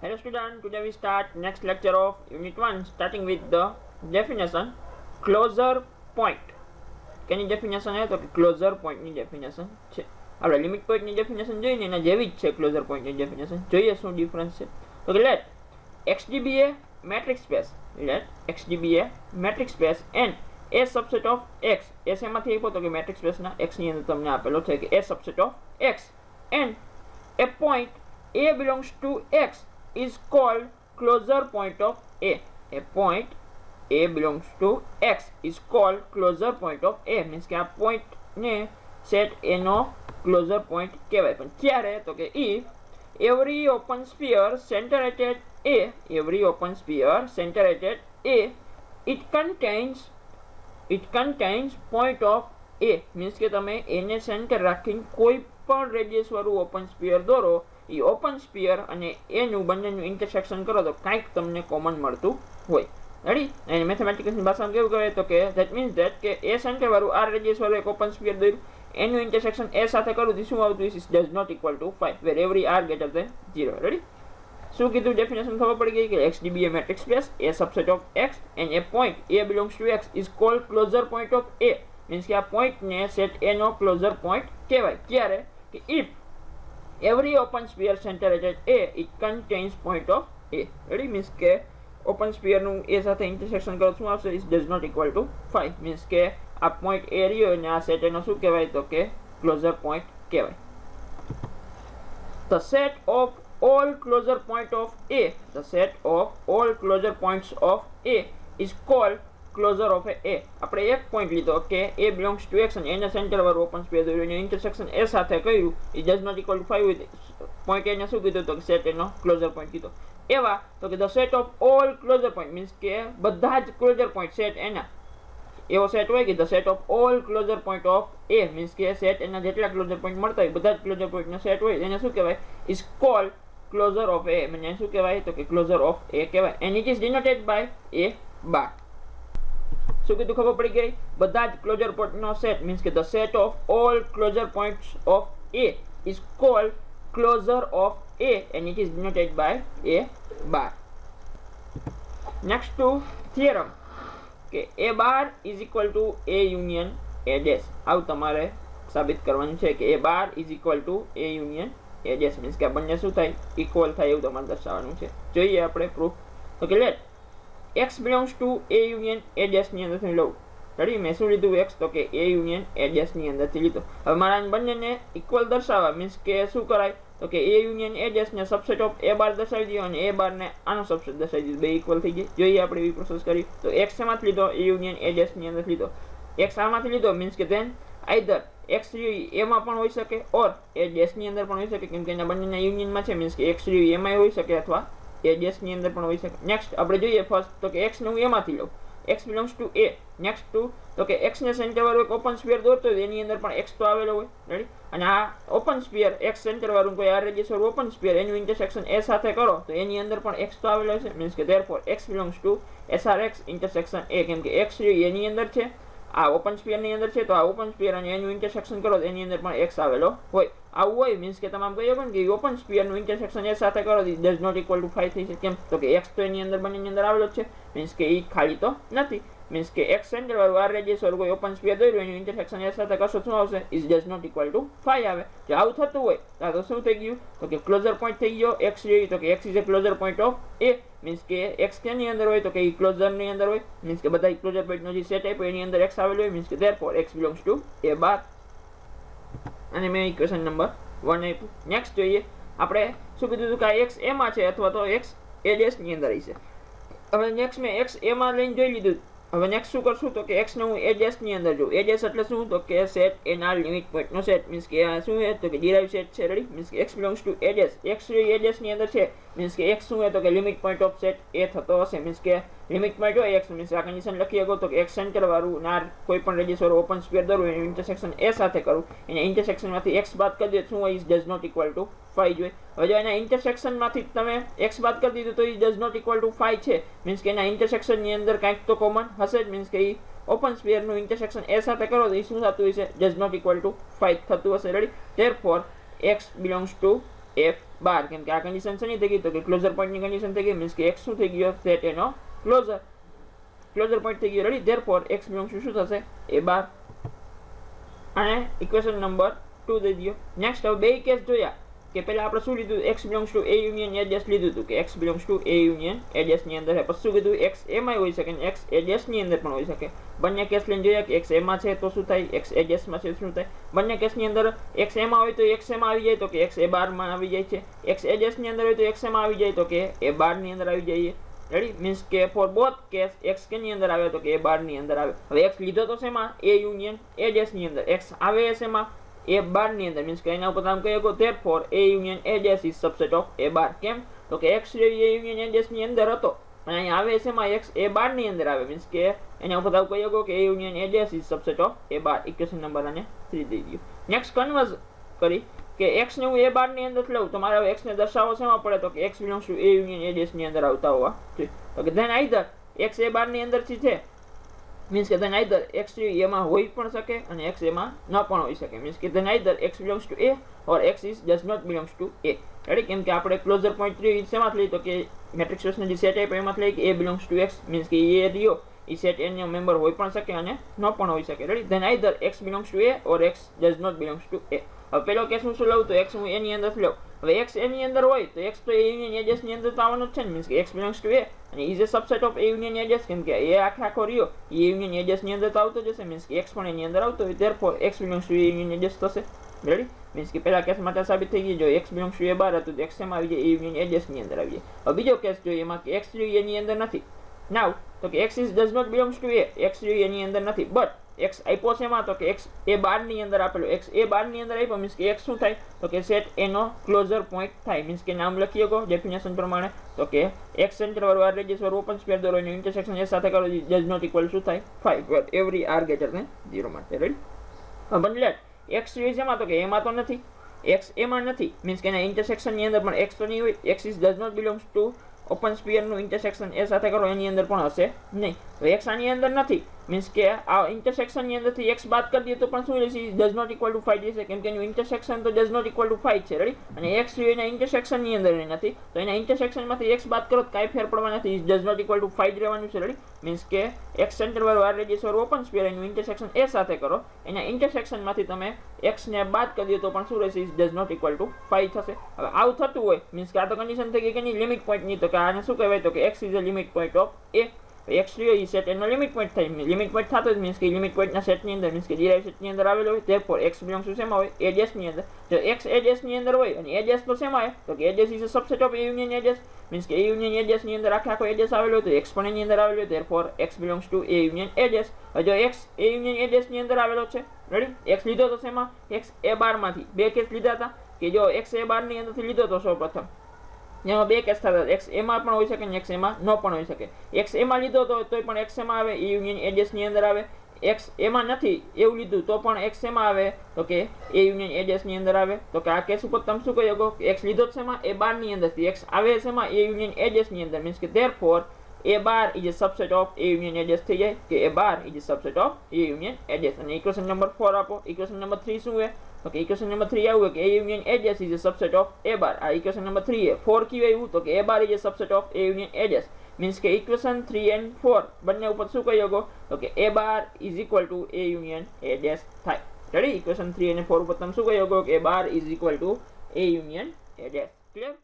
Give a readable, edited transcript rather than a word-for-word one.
Hello student, today we start next lecture of unit 1 starting with the definition closure point. કેની definition હે તો કે closure point ની definition છે. આપણે લિમિટ પોઈન્ટ ની ડેફિનેશન જોઈને એના જેવી જ છે ક્લોઝર પોઈન્ટ ની ડેફિનેશન. જોઈએ શું ડિફરન્સ છે. તો કે late XD be a metric space. Let XD be a metric space and a subset of X. S એમાંથી આપ્યો તો કે મેટ્રિક સ્પેસ ના X ની અંદર તમને આપેલો છે કે a subset of X and a point A belongs to X is called closure point of A. A point A belongs to X is called closure point of A. Means કે આ point ને set A no closure point કહેવાય. પણ ક્યારે તો કે if every open sphere centered at A, every open sphere centered at A, it contains point of A. Means કે તમે A ને center રાખીને કોઈ પણ રેડિયસ વાળું ઓપન સ્ફિયર દોરો, એ ઓપન સ્ફિયર અને એનું બંનેનું ઇન્ટરસેક્શન કરો તો કાંઈક તમને કોમન મળતું હોય. રેડી? અને મેથેમેટિક્સની ભાષામાં કેવું કહેવાય તો કે ધેટ મીન્સ ધેટ કે એ સેન્ટર વાળું આ રેડિયસ વાળું એક ઓપન સ્ફિયર દોર્યું, એનું ઇન્ટરસેક્શન એ સાથે કરું તો શું આવતું is does not equal to 5 where every are greater than 0. Ready? શું કીધું ડેફિનેશન ખબર પડી ગઈ કે XD be a metric space, a subset of X and a point A belongs to X is called closure point of A. Means કે આ પોઈન્ટને set A નો ક્લોઝર પોઈન્ટ કહેવાય. ક્યારે કે if every open sphere centered at A, it contains point of A. Ready? Means કે open sphere નું A સાથે intersection કરો શું આવશે is does not equal to 5. Means કે આ point A રહ્યો અને આ set એનો શું કહેવાય તો કે closure point કહેવાય. The set of all closure point of A, the set of all closure points of A is called closure of A. આપણે એક પોઈન્ટ લીધો કે A belongs to X અને એના સેન્ટર વાળું ઓપન સ્પેસ દોર્યું અને ઇન્ટરસેક્શન A સાથે કર્યું, it does not equal to 5 with point એને શું કીધું તો કે સેટ એનો ક્લોઝર પોઈન્ટ કીધો. એવા તો કે the set of all closure point means કે બધા જ ક્લોઝર પોઈન્ટ સેટ એના એવો સેટ હોય કે the set of all closure point of A means કે સેટ એના જેટલા ક્લોઝર પોઈન્ટ મળતા હોય બધા જ ક્લોઝર પોઈન્ટનો સેટ હોય એને શું કહેવાય is called closure of A. મને શું કહેવાય તો કે closure of A કહેવાય and it is denoted by A bar. શું કીધું ખબર પડી ગઈ? બધા જ ક્લોઝર પોઈન્ટનો સેટ મીન્સ કે the set of all closure points of A is called closure of A and it is denoted by A bar. Next to theorem કે A bar is equal to A union A dash. આવું તમારે સાબિત કરવાનું છે કે A bar is equal to A union A dash. Means કે આ બંને શું થાય ઇક્વલ થાય એવું તમારે દર્શાવવાનું છે. જોઈએ આપણે પ્રૂફ. તો કે late X belongs to A union A dash ની અંદરથી લઉં. રેડી? મેં શું લીધું X તો કે A union A dash ની અંદરથી લીધો. હવે મારા બંનેને ઇક્વલ દર્શાવવા મીન્સ કે શું કરાય તો કે A union A dash ને સબસેટ ઓફ A bar દર્શાવી દો અને A bar ને આનો સબસેટ દર્શાવી દીધો. બે ઇક્વલ થઈ જાય. જોઈએ આપણે એવી પ્રોસેસ કરી. તો X એમાંથી લીધો A union A dash ની અંદર લીધો. X આમાંથી લીધો મીન્સ કે ધેન આઈધર X A માં પણ હોઈ શકે ઓર A dash ની અંદર પણ હોઈ શકે કેમ કે એના બંનેના યુનિયનમાં છે મીન્સ કે X A માં હોઈ શકે અથવા A dash ની અંદર પણ હોઈ શકે. નેક્સ્ટ આપણે જોઈએ ફર્સ્ટ તો કે X ને હું એમાંથી લઉં. X belongs to A. Next to તો કે X ને સેન્ટર વાળું એક ઓપન સ્ફિયર દોરતો હોય એની અંદર પણ X તો આવેલો હોય. રેડી? અને આ ઓપન સ્ફિયર X સેન્ટર વાળું કોઈ આ રેડિયસ વાળું ઓપન સ્ફિયર એનું ઇન્ટરસેક્શન A સાથે કરો તો એની અંદર પણ X તો આવેલો છે મીન્સ કે therefore X belongs to SRX intersection A. કેમ કે X એની અંદર છે આ ઓપન સ્ફિયર ની અંદર છે તો આ ઓપન સ્ફિયર અને એનું ઇન્ટરસેક્શન કરો તો એની અંદર પણ X આવેલો હોય. આવું હોય મીન્સ કે તમામ કહ્યું પણ કે ઓપન સ્ફિયર નું ઇન્ટરસેક્શન A સાથે કરો તો ડઝ નોટ ઇક્વલ ટુ 5 થઈ છે. કેમ તો કે X તો એની અંદર બંનેની અંદર આવેલો છે મીન્સ કે એ ખાલી તો નથી. મીન્સ કે X સેન્ટર વાળું આ રેડિયસ વાળું કોઈ ઓપન સ્ફિયર દોર્યું એનું ઇન્ટરસેક્શન A સાથે કરશો શું આવશે is does not equal to 5 આવે. જો આવું થતું હોય તો શું થઈ ગયું તો કે ક્લોઝર પોઈન્ટ થઈ ગયો X જોઈએ તો કે X is A closure point of A. Means કે X કેની અંદર હોય તો કે ક્લોઝર ની અંદર હોય મીન્સ કે બધા ક્લોઝર પોઈન્ટ નો જે સેટ આપ્યો એની અંદર X આવેલો હોય મીન્સ કે therefore X belongs to A bar. અને મેં ઇક્વેશન નંબર 1 આપ્યું. નેક્સ્ટ જોઈએ આપણે શું કીધું હતું કે X A માં છે અથવા તો X A dash ની અંદર હશે. હવે નેક્સ્ટ મેં X A માં લઈને જોઈ લીધું. હવે નેક્સ્ટ શું કરશું તો કે X ને હું A dash ની અંદર જોઉં. A dash એટલે શું તો કે સેટ એના લિમિટ પોઈન્ટ નો સેટ મીન્સ કે આ શું છે તો કે ડિરાઇવ સેટ છે. રેડી? મીન્સ કે X belongs to A dash. X A dash ની અંદર છે મીન્સ કે X શું છે તો કે limit point of set A થતો હશે. મીન્સ કે લિમિટ પોઈન્ટ હોય X મીન્સ આ કન્ડિશન લખી શકો તો કે X સેન્ટર વાળું ના કોઈ પણ રેડિયસ વાળું ઓપન સ્ફિયર દોરવું એનું ઇન્ટરસેક્શન A સાથે કરું એને ઇન્ટરસેક્શન માંથી X બાદ કરી દે શું હોય is does not equal to 5 જોઈએ. હવે જો એના ઇન્ટરસેક્શન માંથી તમે X બાદ કરી દીધું તો is does not equal to 5 છે મીન્સ કે એના ઇન્ટરસેક્શન ની અંદર કંઈક તો કોમન હશે જ મીન્સ કે ઓપન સ્ફિયર નું ઇન્ટરસેક્શન A સાથે કરો તો એ શું થતું હશે ડઝ નોટ ઇક્વલ ટુ 5 થતું હશે. Ready? therefore X belongs to F બાર, કેમ કે આ કન્ડિશન શેની થઈ ગઈ તો કે ક્લોઝર પોઈન્ટની કન્ડિશન થઈ ગઈ, મીન્સ કે x શું થઈ ગયો સેટ એનો ક્લોઝર પોઈન્ટ થઈ ગયો. Ready, therefore x belongs to શું થશે a બાર. અને ઇક્વેશન નંબર 2 દઈ દો. નેક્સ્ટ હવે બે કેસ જોયા કે પહેલા આપણે શું લીધું, x belongs to a union a dash લીધું હતું કે x belongs to a union a dash ની અંદર છે. પછી શું કીધું, x a માં હોઈ શકે અને x a ડેશ ની અંદર પણ હોઈ શકે. બંને કેસ લઈને જોયા કે x a માં છે તો શું થાય, x a ડેશ માં છે શું થાય. બંને કેસ ની અંદર x a માં હોય તો x a માં આવી જાય તો કે x a બાર માં આવી જાય છે, x a ડેશ ની અંદર હોય તો x a માં આવી જાય તો કે a બાર ની અંદર આવી જાય. રેડી, મીન્સ કે ફોર બોથ કેસ x કે ની અંદર આવે તો કે a બાર ની અંદર આવે. હવે x લીધો તો શેમાં, a યુનિયન a ડેશ ની અંદર, x આવે શેમાં a બાર ની અંદર, મીન્સ કે એના ઉપર આમ કહી શકો therefore a union a dash is subset of a બાર. કેમ તો કે x a union a dash ની અંદર હતો અને અહીંયા આવે શેમાં x a બાર ની અંદર આવે, મીન્સ કે એના ઉપર આમ કહી શકો કે a union a dash is subset of a bar. Equation number અને 3 દઈ દો. નેક્સ્ટ કન્વર્ઝ કરી કે x ને હું a બાર ની અંદર લઉં તો મારે હવે x ને દર્શાવવો શેમાં પડે તો કે x belongs to a union a dash ની અંદર આવતા હોવા જોઈએ. તો કે then either x a બાર ની અંદર છે, મીન્સ કે then either x એમાં હોઈ પણ શકે અને x એમાં ન પણ હોઈ શકે, મીન્સ કે then either x belongs to a or x is does not belongs to a. Ready, કેમ કે આપણે ક્લોઝર પોઈન્ટ 3 શેમાંથી લઈ તો કે મેટ્રિક્સ સ્પેસનો જે સેટ આપ્યો એમાંથી લઈ કે a belongs to x, means કે એ રહ્યો એ સેટ n નો મેમ્બર હોઈ પણ શકે અને ન પણ હોઈ શકે. Ready, then either x belongs to a or x does not belongs to a. હવે પેલો કેસ હું શું લઉં તો x હું a ની અંદર લઉં. હવે x a ની અંદર હોય તો x તો a યુનિયન a ડેશ ની અંદર તો આવવાનો જ છે ને, મીન્સ કે x belongs to a અને is a subset of a union a dash, કેમ કે a આખો રહ્યો એ યુનિયન a ડેશ ની અંદર તો આવતો જ હશે, મીન્સ કે x પણ એની અંદર આવતો હોય, therefore x belongs to a union a dash થશે. રેડી, મીન્સ કે પહેલા કેસ માટે સાબિત થઈ ગઈ, જો x belongs to a બાર હતું તો x એમાં આવી જાય a union a ડેશ ની અંદર આવી જાય. હવે બીજો કેસ જોઈએ એમાં કે x એની અંદર નથી. નાઉ તો કે x is does not belongs to a, x એની અંદર નથી, બટ x આપ્યો છે એમાં તો કે x a બાર ની અંદર આપેલો, x a બાર ની અંદર આપ્યો, મીન્સ કે x શું થાય તો કે સેટ એનો ક્લોઝર પોઈન્ટ થાય. મીન્સ કે નામ લખી શકો ડેફિનેશન પ્રમાણે તો કે x સેન્ટર વાળો આર રેડિયસ વાળો ઓપન સ્ક્વેર દોરો એનું ઇન્ટરસેક્શન એ સાથે કરો does not equal શું થાય 5 for every r greater than 0 માટે. રેડી, બદલે x એમાં તો કે એમાં તો નથી, x એમાં નથી, મીન્સ કે એના ઇન્ટરસેક્શન ની અંદર પણ x તો નહીં હોય, x is does not belongs to open sphere નું ઇન્ટરસેક્શન એ સાથે કરો એની અંદર પણ હશે નહીં. તો x આની અંદર નથી, મીન્સ કે આ ઇન્ટરસેક્શન ની અંદરથી x બાદ કરી દઈએ તો પણ શું રહેશે, does not equal to 5 રહેશે, કેમ કે એનું ઇન્ટરસેક્શન તો does not equal to 5 છે. રેડી, અને x એના ઇન્ટરસેક્શન ની અંદર નથી તો એના ઇન્ટરસેક્શન માંથી x બાદ કરો તો કાંઈ ફેર પડવા નથી, does not equal to 5 રહેવાનું છે. રેડી, મીન્સ કે x સેન્ટર વાળો આર રેડિયસ વાળો ઓપન સ્ફિયર એનું ઇન્ટરસેક્શન એ સાથે કરો, એના ઇન્ટરસેક્શન માંથી તમે x ને બાદ કરી દો તો પણ શું રહેશે, does not equal to 5 થશે. હવે આવું થતું હોય, મીન્સ કે આ તો કન્ડિશન થઈ ગઈ કે નહીં લિમિટ પોઈન્ટ ની, તો કે આને શું કહેવાય તો કે x is a limit point of a. x રહ્યો એ સેટ એનો લિમિટ પોઈન્ટ થાય, લિમિટ પોઈન્ટ થતો જ મીન્સ કે લિમિટ પોઈન્ટ ના સેટ ની અંદર, મીન્સ કે ડિરાઇવ સેટ ની અંદર આવેલો હોય, therefore x belongs to શેમાં હોય a ડેશ ની અંદર. જો x a ડેશ ની અંદર હોય અને a ડેશ તો શેમાં આવે તો કે a dash is a subset of a union a dash, means કે a union a ડેશ ની અંદર આખો a ડેશ આવેલો હોય તો x પણ એની અંદર આવેલો હોય, therefore x belongs to a union a dash. જો x a union a dash ની અંદર આવેલો છે, રેડી, x લીધો તો શેમાં x a બાર માંથી, બે કેસ લીધા હતા કે જો x a બાર ની અંદર થી લીધો તો સૌપ્રથમ જેમાં બે કેસ થતા, x એમાં પણ હોઈ શકે અને x એમાં ન પણ હોઈ શકે. x એમાં લીધો તો તોય પણ x એમાં આવે, એ યુનિયન a ડેશ ની અંદર આવે. x એમાં નથી એવું લીધું તો પણ x એમાં આવે તો કે a યુનિયન a ડેશ ની અંદર આવે. તો કે આ કેસ ઉપર તમે શું કહી શકો કે x લીધો છે એમાં a બાર ની અંદરથી, x આવે છે એમાં a યુનિયન a ડેશ ની અંદર, મીન્સ કે therefore a bar is a subset of a union a dash થઈ જાય કે a bar is a subset of a union a dash. અને ઇક્વેશન નંબર 4 આપો. ઇક્વેશન નંબર 3 શું છે તો કે ઇક્વેશન નંબર 3 આવું કે a union a dash is a subset of a બાર. આ ઇક્વેશન નંબર 3 છે. 4 કયું આવ્યું તો કે a bar is a subset of a union a dash, means કે ઇક્વેશન 3 and 4 બંને ઉપર શું કહી શકો તો કે a bar is equal to a union a dash થાય. રેડી, ઇક્વેશન 3 અને 4 ઉપર તમે શું કહી શકો કે a bar is equal to a union a dash. Clear?